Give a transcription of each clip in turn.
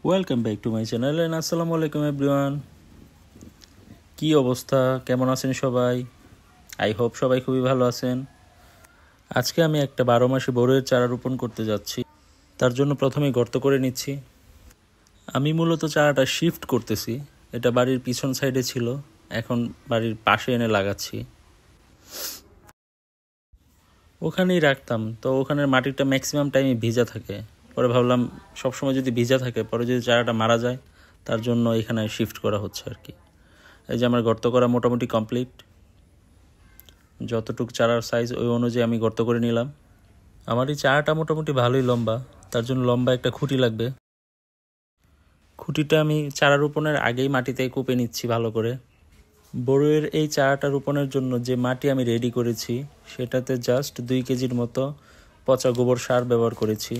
Welcome back to my channel and আসসালামু আলাইকুম everyone. কী অবস্থা, কেমন আছেন সবাই? আই হোপ সবাই খুবই ভালো আছেন। আজকে আমি একটা 12 মাসে বড়ইয়ের চারা রোপণ করতে যাচ্ছি। তার জন্য প্রথমেই গর্ত করে নিচ্ছি। আমি মূলত চারাটা শিফট করতেছি। এটা বাড়ির পিছন সাইডে ছিল, এখন বাড়ির পাশে এনে লাগাচ্ছি। ওখানেই রাখতাম, তো ওখানের মাটিটা ম্যাক্সিমাম টাইমে ভিজা থাকে। পরে ভাবলাম সবসময় যদি ভিজা থাকে, পরে যদি চারাটা মারা যায়, তার জন্য এখানে শিফট করা হচ্ছে আর কি। এই যে আমার গর্ত করা মোটামুটি কমপ্লিট। যতটুকু চারার সাইজ ওই অনুযায়ী আমি গর্ত করে নিলাম। আমার এই চারাটা মোটামুটি ভালোই লম্বা, তার জন্য লম্বা একটা খুঁটি লাগবে। খুঁটিটা আমি চারা রোপণের আগেই মাটিতে কুপে নিচ্ছি ভালো করে। বড়ইয়ের এই চারাটা রোপণের জন্য যে মাটি আমি রেডি করেছি, সেটাতে জাস্ট 2 কেজির মতো পচা গোবর সার ব্যবহার করেছি।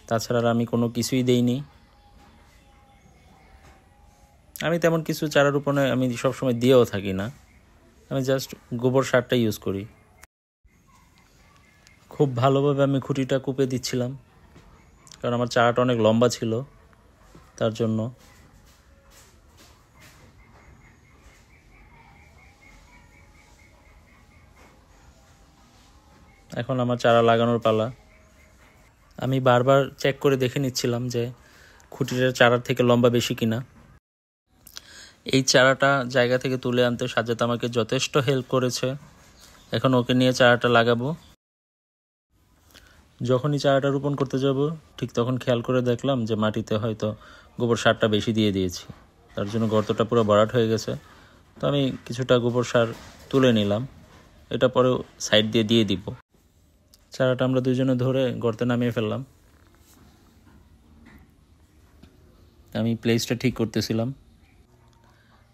তাছাড়া আর আমি কোনো কিছুই দেইনি। আমি তেমন কিছু চারা রোপণে আমি সবসময় দিয়েও থাকি না, আমি জাস্ট গোবর সারটা ইউজ করি। খুব ভালোভাবে আমি খুঁটিটা কুপে দিচ্ছিলাম, কারণ আমার চারাটা অনেক লম্বা ছিল, তার জন্য। এখন আমার চারা লাগানোর পালা। আমি বারবার চেক করে দেখে নিচ্ছিলাম যে খুঁটিটার চারার থেকে লম্বা বেশি কিনা। এই চারাটা জায়গা থেকে তুলে আনতে সাজ্জাদ আমাকে যথেষ্ট হেল্প করেছে। এখন ওকে নিয়ে চারাটা লাগাবো। যখনই চারাটা রোপণ করতে যাব, ঠিক তখন খেয়াল করে দেখলাম যে মাটিতে হয়তো গোবর সারটা বেশি দিয়ে দিয়েছি, তার জন্য গর্তটা পুরো ভরাট হয়ে গেছে। তো আমি কিছুটা গোবর সার তুলে নিলাম, এটা পরে সাইড দিয়ে দিয়ে দিব। চারাটা আমরা দুজনে ধরে গর্তে নামিয়ে ফেললাম। আমি প্লেসটা ঠিক করতেছিলাম।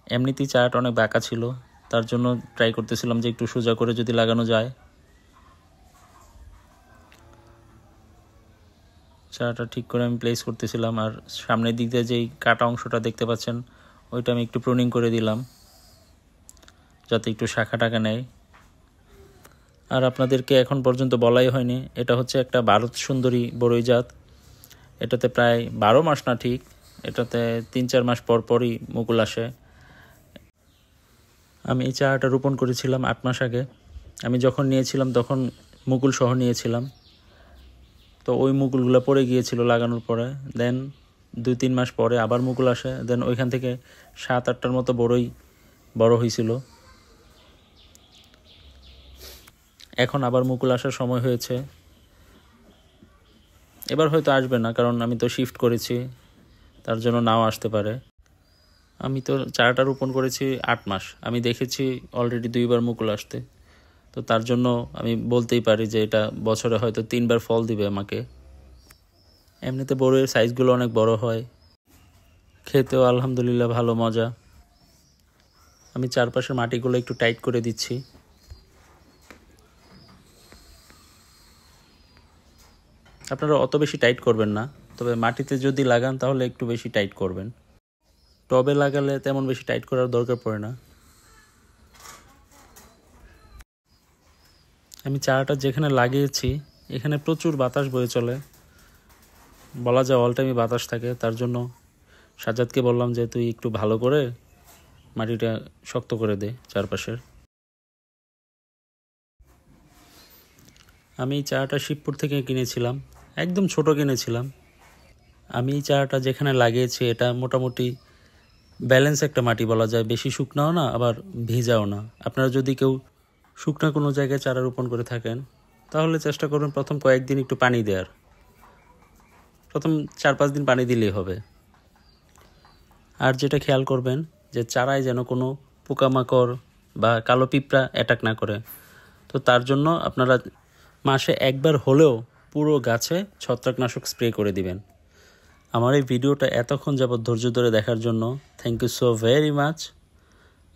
এমনিতেই চারাটা অনেক বাঁকা ছিল, তার জন্য ট্রাই করতেছিলাম যে একটু সোজা করে যদি লাগানো যায়। চারাটা ঠিক করে আমি প্লেস করতেছিলাম, আর সামনের দিক দিয়ে যেই কাটা অংশটা দেখতে পাচ্ছেন, ওইটা আমি একটু প্রুনিং করে দিলাম, যাতে একটু শাখা টাকা নেয়। আর আপনাদেরকে এখন পর্যন্ত বলাই হয়নি, এটা হচ্ছে একটা ভারত সুন্দরী বড়ই জাত। এটাতে প্রায় 12 মাস না, ঠিক এটাতে 3-4 মাস পর পরই মুকুল আসে। আমি এই চারাটা রোপণ করেছিলাম 8 মাস আগে। আমি যখন নিয়েছিলাম তখন মুকুল সহ নিয়েছিলাম, তো ওই মুকুলগুলো পড়ে গিয়েছিল লাগানোর পরে। দেন 2-3 মাস পরে আবার মুকুল আসে, দেন ওইখান থেকে 7-8টার মতো বড়ই বড় হয়েছিল। এখন আবার মুকুল আসার সময় হয়েছে। এবার হয়তো আসবে না, কারণ আমি তো শিফট করেছি, তার জন্য নাও আসতে পারে। আমি তো চারাটা রোপণ করেছি 8 মাস, আমি দেখেছি অলরেডি 2বার মুকুল আসতে। তো তার জন্য আমি বলতেই পারি যে এটা বছরে হয়তো 3বার ফল দিবে আমাকে। এমনিতে বড়ইয়ের সাইজগুলো অনেক বড় হয়, খেতেও আলহামদুলিল্লাহ ভালো মজা। আমি চারপাশের মাটিগুলো একটু টাইট করে দিচ্ছি। আপনারা অত বেশি টাইট করবেন না, তবে মাটিতে যদি লাগান তাহলে একটু বেশি টাইট করবেন। টবে লাগালে তেমন বেশি টাইট করার দরকার পড়ে না। আমি চারাটা যেখানে লাগিয়েছি এখানে প্রচুর বাতাস বয়ে চলে, বলা যায় অল টাইমই বাতাস থাকে। তার জন্য সাজ্জাদকে বললাম যে তুই একটু ভালো করে মাটিটা শক্ত করে দে চারপাশের। আমি এই চারাটা শিবপুর থেকে কিনেছিলাম, একদম ছোট কিনেছিলাম। আমি এই চারাটা যেখানে লাগিয়েছি এটা মোটামুটি ব্যালেন্স একটা মাটি বলা যায়, বেশি শুকনাও না আবার ভিজাও না। আপনারা যদি কেউ শুকনো কোনো জায়গায় চারা রোপণ করে থাকেন, তাহলে চেষ্টা করুন প্রথম কয়েকদিন একটু পানি দেওয়ার। প্রথম 4-5 দিন পানি দিলেই হবে। আর যেটা খেয়াল করবেন যে চারায় যেন কোনো পোকামাকড় বা কালো পিঁপড়া অ্যাটাক না করে। তো তার জন্য আপনারা মাসে একবার হলেও পুরো গাছে ছত্রাকনাশক স্প্রে করে দিবেন। আমার এই ভিডিওটা এতক্ষণ যাবৎ ধৈর্য ধরে দেখার জন্য thank you so very much.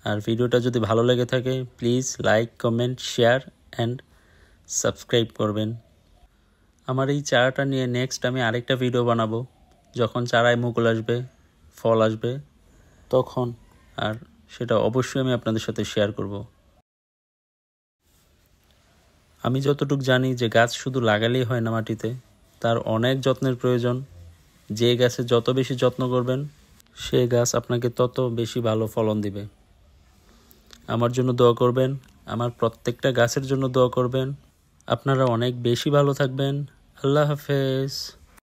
আর ভিডিওটা যদি ভালো লেগে থাকে please like, comment, share and subscribe করবেন। আমার এই চারাটা নিয়ে নেক্সট আমি আরেকটা ভিডিও বানাবো, যখন চারায় মুকুল আসবে, ফল আসবে তখন। আর সেটা অবশ্যই আমি আপনাদের সাথে শেয়ার করব। আমি যতটুকু জানি যে গাছ শুধু লাগালেই হয় না মাটিতে, তার অনেক যত্নের প্রয়োজন। যে গাছে যত বেশি যত্ন করবেন সে গাছ আপনাকে তত বেশি ভালো ফলন দিবে। আমার জন্য দোয়া করবেন, আমার প্রত্যেকটা গাছের জন্য দোয়া করবেন। আপনারা অনেক বেশি ভালো থাকবেন। আল্লাহ হাফেজ।